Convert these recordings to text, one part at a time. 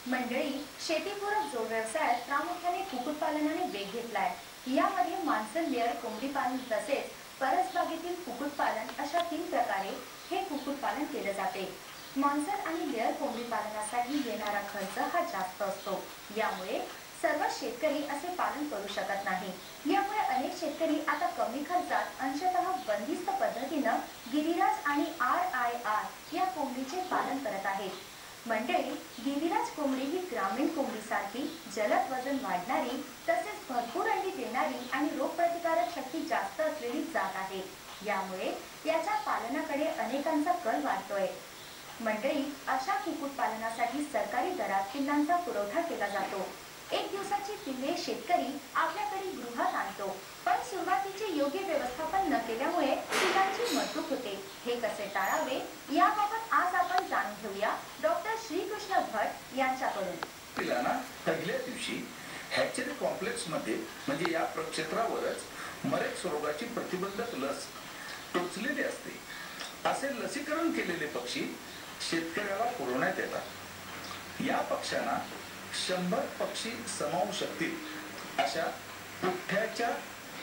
मंडळी, शेतीपूरक जोड व्यवसायात प्रामुख्याने कुक्कुटपालनाने वेग घेतलाय। यामध्ये मांसल, लेअर, कोंबडी पालन तसेच परसबागेतील कुक्कुटपालन अशा 3 प्रकारे हे कुक्कुटपालन केले जाते। मांसल आणि लेअर कोंबडी पालनासाठी येणारा खर्च हा जास्त असतो। यामुळे सर्व शेतकरी असे पालन करू शकत नाही। यामुळे अनेक शेतकरी आता कमी खर्चात अंशतः बंदिस्त पद्धतीने गिरिराज आणि RIR या कोंबडीचे पालन करत आहेत। मंडळी, गिरिराज कोंबडी ही ग्रामीण कोंबडीसारखी जलद वजन वाढणारी तसेच भरपूर अंडी देणारी आणि रोगप्रतिकारक शक्ती जास्त असलेली जात आहे। यामुळे याच्या पालनाकडे अनेकांचा कल वाढतोय। मंडळी, अशा कुक्कुटपालनासाठी सरकारी दरात पिल्लांचा पुरवठा केला जातो। एक दिवसाची पिल्ले शेतकरी आपल्याकडे गृहात आणतो, पण सुरुवातीचे योग्य व्यवस्थापन न केल्यामुळे पिल्लांची मरतूक होते। हे कसे टाळावे याबाबत आज आपण जाणून घेऊया डॉक्टर श्रीकृष्ण भट यांच्याकडून। पिल्लांना पहिल्या दिवशी हॅचरी कॉम्प्लेक्स मध्ये म्हणजे या प्रक्षेत्रावरच मरेक्स रोगाची प्रतिबंधक लस टोचलेली असते। असे लसीकरण केलेले पक्षी शेतकऱ्याला पुरवण्यात येतात। या पक्ष्यांना 100 पक्षी समावू शकतील अशा पुठ्ठ्याच्या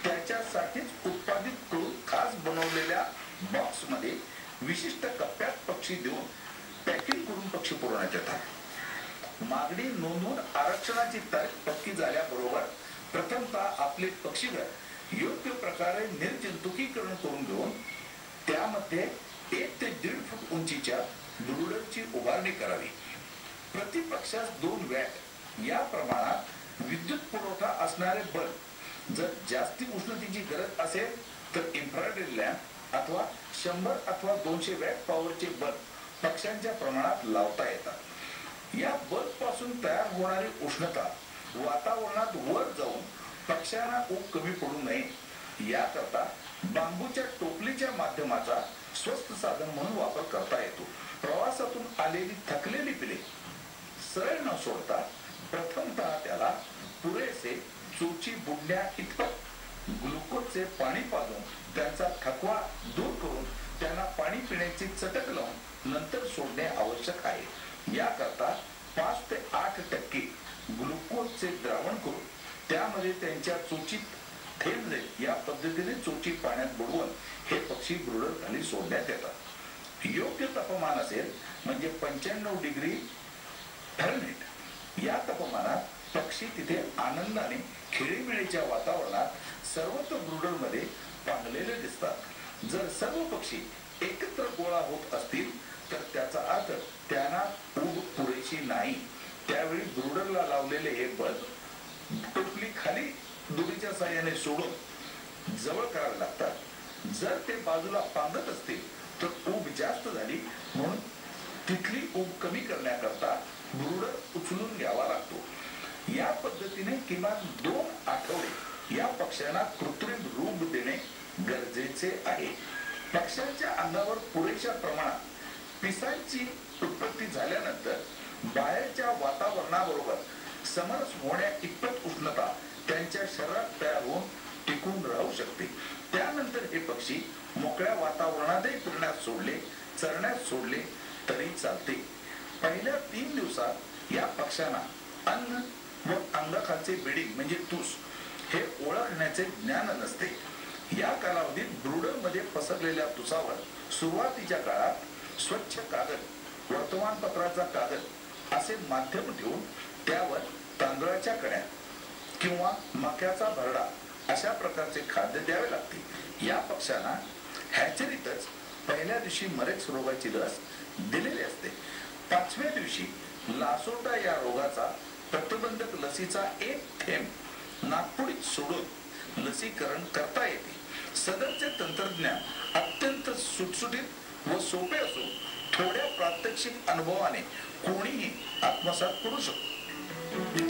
त्याच्यासाठीच उत्पादित करून खास बनवलेल्या बॉक्समध्ये विशिष्ट कप्प्यात पक्षी देऊन पॅकिंग करून पक्षी पुरवण्यात येतात। मागणी नोंदवून आरक्षणाची तारीख पक्की झाल्याबरोबर प्रथमतः आपले पक्षीघर योग्य प्रकारे निर्जंतुकीकरण करून घेऊन त्यामध्ये 1 ते 1.5 फूट उंचीच्या ब्रूडरची उभारणी करावी। प्रति पक्षास 2 वॅट या प्रमाणात विद्युत पुरवठा असणारे बल्ब, जर जास्ती उष्णतेची गरज असेल तर इन्फ्रारेड लॅम्प अथवा 100 अथवा 200 वॅट पॉवरचे बल्ब पक्ष्यांच्या प्रमाणात लावता येतात। या बल्ब पासून तयार होणारी उष्णता वातावरणात वर जाऊन पक्ष्यांना ऊब कमी पडू नये याकरता बांबूच्या टोपलीच्या माध्यमाचा स्वस्त साधन म्हणून वापर करता येतो। प्रवासातून आलेली थकलेली पिले सरळ न सोडता प्रथमतः त्याला पुरेसे चोची बुडण्या इतपत ग्लुकोजचे पाणी पाजून त्यांचा थकवा दूर करून त्यांना पाणी पिण्याची चटक लावून नंतर सोडणे आवश्यक आहे। याकरता 5 ते 8% ग्लुकोजचे द्रावण करून त्यामध्ये त्यांच्या चोचीत थेंब जाईल या पद्धतीने चोची पाण्यात बुडवून हे पक्षी ब्रूडर खाली सोडण्यात येतात। योग्य तापमान असेल म्हणजे 95 डिग्री फॅरनहीट या तापमानात पक्षी तिथे आनंदाने खेळीमेळीच्या वातावरणात सर्वत्र ब्रूडर मध्ये पांगलेले दिसतात। जर सर्व पक्षी एकत्र गोळा होत असतील तर त्याचा अर्थ त्यांना ऊब पुरेशी नाही। त्यावेळी ब्रूडरला लावलेले हे बल्ब टोपली खाली दोरीच्या साहाय्याने सोडून जवळ करावे लागतात। जर ते बाजूला पांगत असतील तर ऊब जास्त झाली म्हणून तिथली ऊब कमी करण्याकरता ब्रूडर उचलून घ्यावा लागतो। या पद्धतीने किमान 2 आठवडे या पक्ष्यांना कृत्रिम रूप देणे गरजेचे आहे। पक्ष्यांच्या अंगावर पुरेशा प्रमाणात पिसांची उत्पत्ती झाल्यानंतर बाहेरच्या वातावरणाबरोबर समरस होण्या इतपत उष्णता त्यांच्या शरीरात तयार होऊन टिकून राहू शकते। त्यानंतर हे पक्षी मोकळ्या वातावरणातही फिरण्यास सोडले, चरण्यास सोडले तरी चालते। पहिल्या 3 दिवसात या पक्ष्यांना अन्न व अंगाखालचे बेडिंग म्हणजे तुस हे ओळखण्याचे ज्ञान नसते। या कालावधीत ब्रूडर मध्ये पसरलेल्या तुसावर सुरुवातीच्या काळात स्वच्छ कागद, वर्तमानपत्राचा कागद असे माध्यम ठेवून त्यावर तांदळाच्या कण्या किंवा मक्याचा भरडा अशा प्रकारचे खाद्य द्यावे लागते। या पक्ष्यांना हॅचरीतच पहिल्या दिवशी मरेक्स रोगाची लस दिलेली असते। 5व्या दिवशी लासोटा या रोगाचा प्रतिबंधक लसीचा 1 थेंब नागपुडीत सोडून लसीकरण करता येते। सदरचे तंत्रज्ञान अत्यंत सुटसुटीत व सोपे असून थोड्या प्रात्यक्षिक अनुभवाने कोणीही आत्मसात करू शकतो।